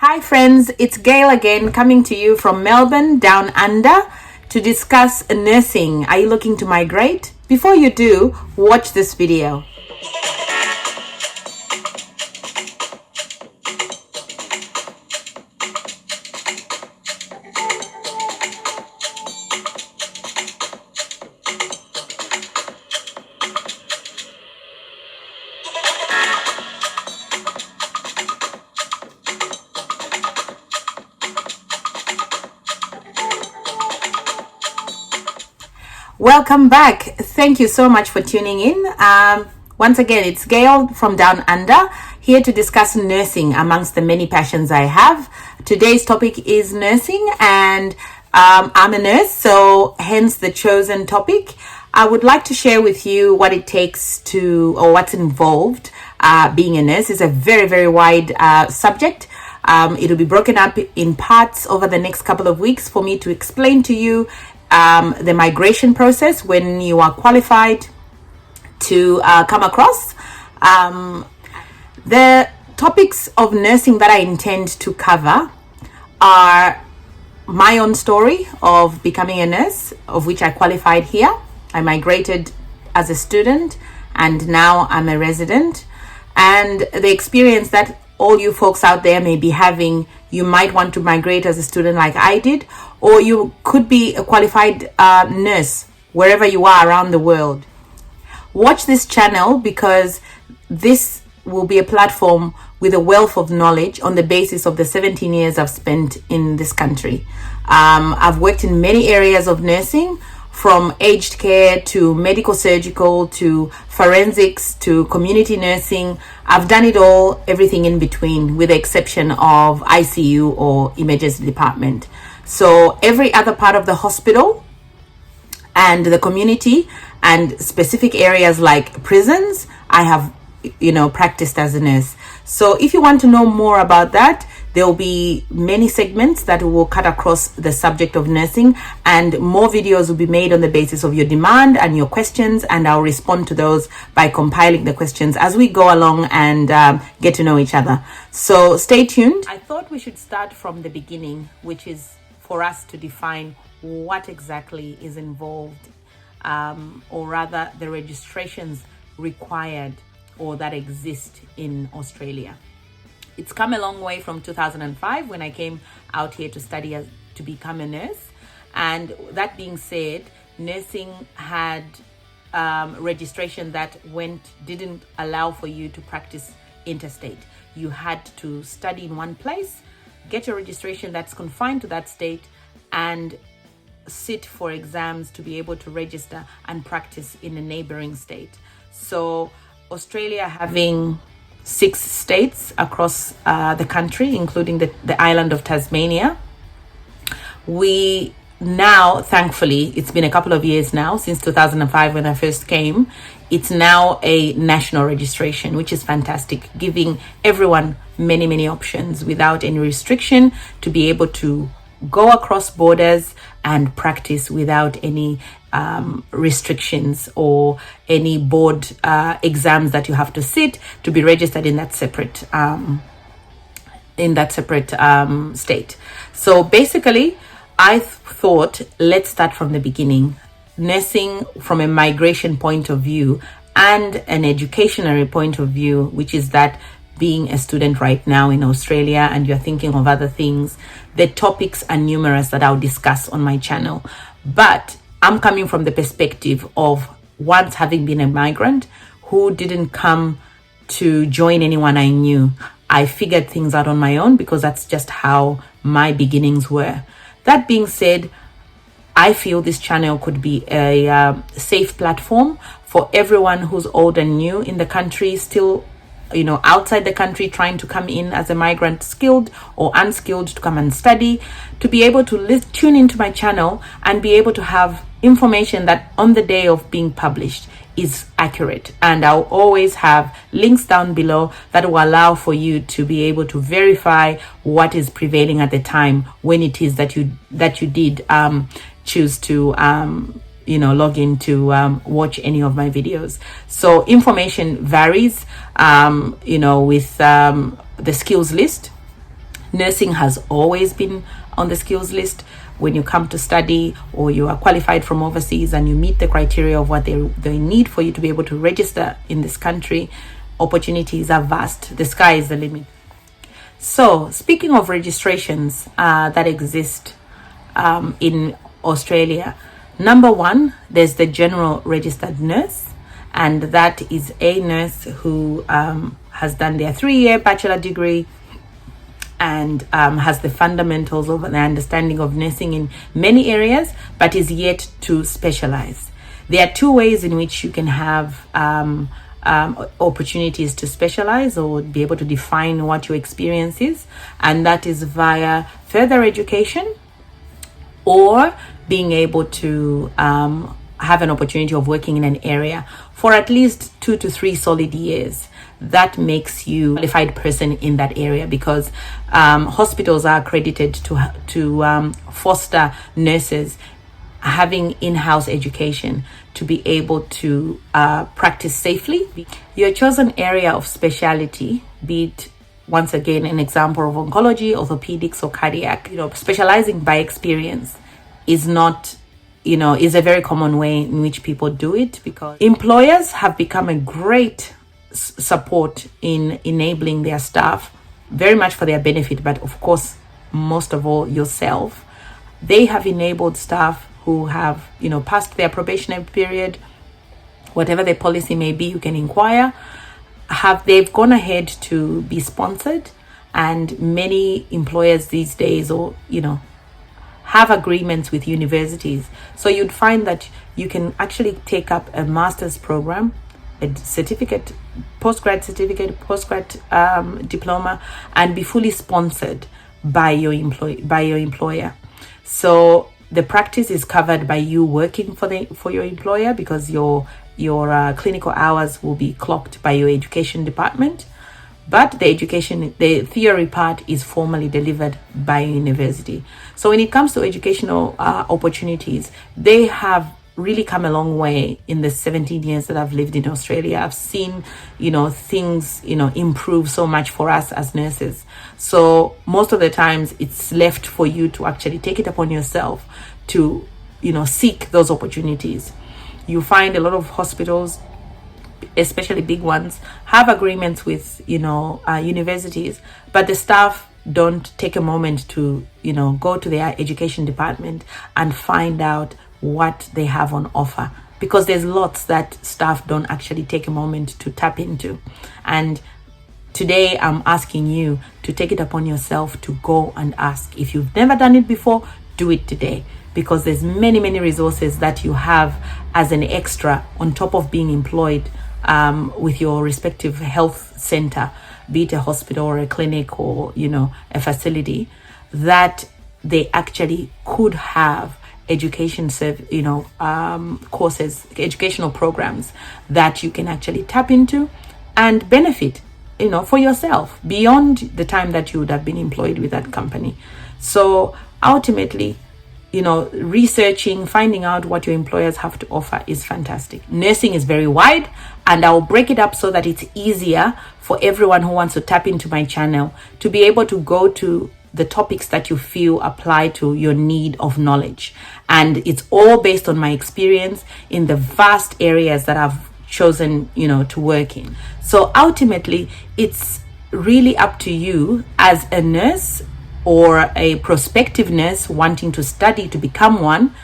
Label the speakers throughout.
Speaker 1: Hi friends, it's Gail again coming to you from Melbourne down under to discuss nursing. Are you looking to migrate? Before you do, watch this video. Welcome back. Thank you so much for tuning in. Once again, it's Gail from Down Under, here to discuss nursing amongst the many passions I have. Today's topic is nursing, and I'm a nurse, so hence the chosen topic. I would like to share with you what it takes to, or what's involved being a nurse. It's a very, very wide subject. It'll be broken up in parts over the next couple of weeks for me to explain to you the migration process when you are qualified to come across. The topics of nursing that I intend to cover are my own story of becoming a nurse, of which I qualified here. I migrated as a student and now I'm a resident. And the experience that all you folks out there may be having, you might want to migrate as a student like I did, or you could be a qualified nurse wherever you are around the world. Watch this channel because this will be a platform with a wealth of knowledge on the basis of the 17 years I've spent in this country. I've worked in many areas of nursing, from aged care to medical surgical to forensics to community nursing. I've done it all, everything in between, with the exception of ICU or emergency department. So every other part of the hospital and the community and specific areas like prisons, I have, practiced as a nurse. So if you want to know more about that, there will be many segments that will cut across the subject of nursing, and more videos will be made on the basis of your demand and your questions, and I'll respond to those by compiling the questions as we go along and get to know each other. So stay tuned. I thought we should start from the beginning, which is for us to define what exactly is involved, or rather the registrations required or that exist in Australia. It's come a long way from 2005 when I came out here to study to become a nurse. And that being said, nursing had registration that didn't allow for you to practice interstate. You had to study in one place, get your registration that's confined to that state, and sit for exams to be able to register and practice in a neighboring state. So Australia having 6 states across the country, including the island of Tasmania. We now, thankfully, it's been a couple of years now, since 2005 when I first came, it's now a national registration, which is fantastic, giving everyone many, many options without any restriction to be able to go across borders and practice without any restrictions or any board exams that you have to sit to be registered in that separate state. So basically, I thought, let's start from the beginning. Nursing from a migration point of view and an educational point of view, which is that being a student right now in Australia and you're thinking of other things, the topics are numerous that I'll discuss on my channel. But I'm coming from the perspective of once having been a migrant who didn't come to join anyone I knew. I figured things out on my own because that's just how my beginnings were. That being said, I feel this channel could be a safe platform for everyone who's old and new in the country, still outside the country, trying to come in as a migrant, skilled or unskilled, to come and study, to be able to tune into my channel and be able to have information that on the day of being published is accurate. And I'll always have links down below that will allow for you to be able to verify what is prevailing at the time when it is that you did choose to log in to watch any of my videos. So information varies with the skills list. Nursing has always been on the skills list. When you come to study or you are qualified from overseas and you meet the criteria of what they need for you to be able to register in this country, opportunities are vast. The sky is the limit. So speaking of registrations that exist in Australia, number one, there's the general registered nurse, and that is a nurse who has done their 3-year bachelor degree and has the fundamentals of an understanding of nursing in many areas, but is yet to specialize. There are 2 ways in which you can have opportunities to specialize or be able to define what your experience is, and that is via further education or being able to have an opportunity of working in an area for at least 2 to 3 solid years. That makes you a qualified person in that area, because hospitals are accredited to foster nurses having in-house education to be able to practice safely. Your chosen area of specialty, be it once again an example of oncology, orthopedics, or cardiac, specializing by experience is not, is a very common way in which people do it, because employers have become a great support in enabling their staff, very much for their benefit, but of course, most of all, yourself. They have enabled staff who have, passed their probationary period, whatever the policy may be, you can inquire. They've gone ahead to be sponsored, and many employers these days, or have agreements with universities. So you'd find that you can actually take up a master's program, a certificate, postgrad diploma, and be fully sponsored by your employer. So the practice is covered by you working for your employer, because your clinical hours will be clocked by your education department, but the theory part is formally delivered by a university. So when it comes to educational opportunities, they have really come a long way in the 17 years that I've lived in Australia. I've seen, things, improve so much for us as nurses. So most of the times it's left for you to actually take it upon yourself to, seek those opportunities. You find a lot of hospitals, especially big ones, have agreements with, universities, but the staff don't take a moment to, go to their education department and find out what they have on offer, because there's lots that staff don't actually take a moment to tap into. And today I'm asking you to take it upon yourself to go and ask. If you've never done it before, do it today, because there's many resources that you have as an extra on top of being employed with your respective health center, be it a hospital or a clinic or a facility, that they actually could have courses, educational programs that you can actually tap into and benefit, for yourself beyond the time that you would have been employed with that company. So ultimately, researching, finding out what your employers have to offer is fantastic. Nursing is very wide, and I'll break it up so that it's easier for everyone who wants to tap into my channel to be able to go to the topics that you feel apply to your need of knowledge. And it's all based on my experience in the vast areas that I've chosen, to work in. So ultimately, it's really up to you as a nurse or a prospective nurse wanting to study to become one,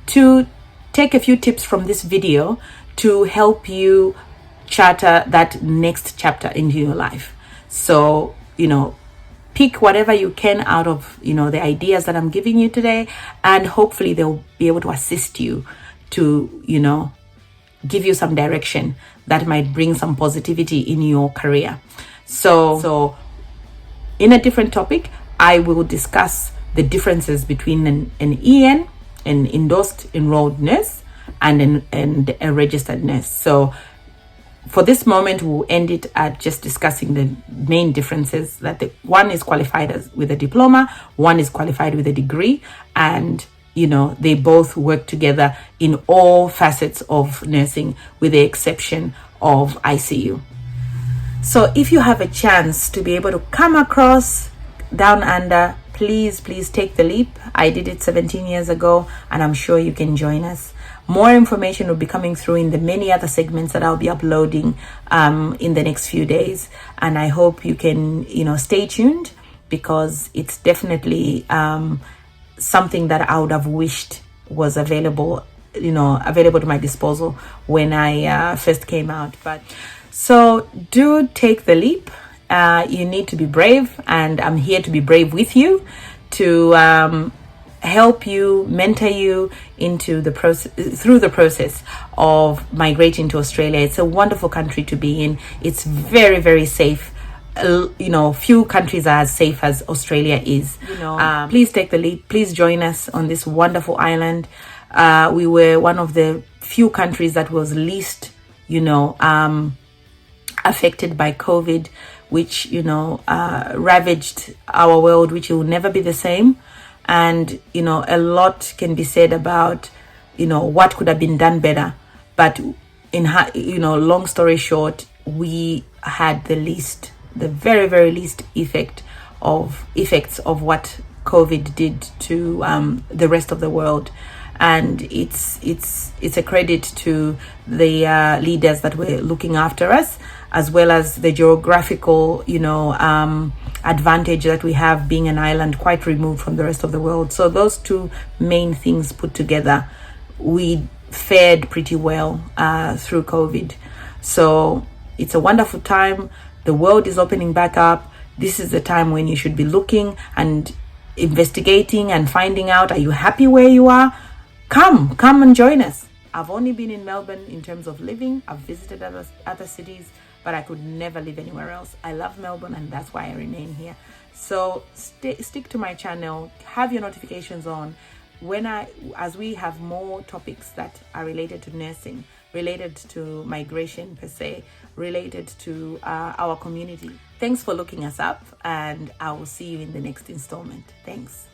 Speaker 1: to take a few tips from this video to help you charter that next chapter into your life. So, pick whatever you can out of, the ideas that I'm giving you today, and hopefully they'll be able to assist you to, give you some direction that might bring some positivity in your career. So in a different topic, I will discuss the differences between an EN, an endorsed enrolled nurse, and a registered nurse. So for this moment, we'll end it at just discussing the main differences, that one is qualified with a diploma, one is qualified with a degree, and they both work together in all facets of nursing with the exception of ICU. So if you have a chance to be able to come across down under, please take the leap. I did it 17 years ago, and I'm sure you can join us. More information will be coming through in the many other segments that I'll be uploading in the next few days, and I hope you can stay tuned, because it's definitely something that I would have wished was available to my disposal when I first came out. But so do take the leap. You need to be brave, and I'm here to be brave with you, to help you, mentor you into the process, through the process of migrating to Australia. It's a wonderful country to be in. It's very, very safe. Few countries are as safe as Australia is. Please take the leap. Please join us on this wonderful island. We were one of the few countries that was least, affected by COVID, which, ravaged our world, which will never be the same. And, a lot can be said about, what could have been done better. But long story short, we had the very, very least effects of what COVID did to the rest of the world. And it's a credit to the leaders that were looking after us, as well as the geographical advantage that we have, being an island quite removed from the rest of the world. So those two main things put together, we fared pretty well through COVID. So it's a wonderful time. The world is opening back up. This is the time when you should be looking and investigating and finding out, are you happy where you are? Come and join us. I've only been in Melbourne in terms of living. I've visited other cities, but I could never live anywhere else. I love Melbourne, and that's why I remain here. So stick to my channel, have your notifications on as we have more topics that are related to nursing, related to migration per se, related to our community. Thanks for looking us up, and I will see you in the next installment. Thanks.